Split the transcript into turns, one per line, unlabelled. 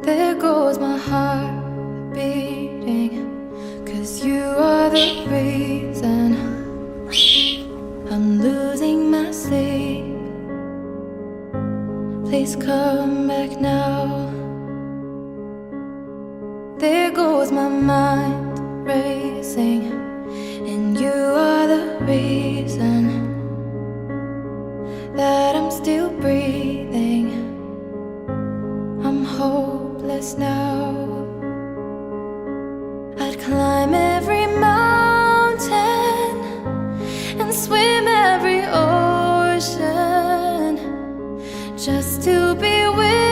There goes my heart beating, 'cause you are the reason I'm losing my sleep. Please come back now. There goes my mind racing, and you are the reason that I'm still breathing. I'm hopeless now. I'd climb every mountain and swim every ocean just to be with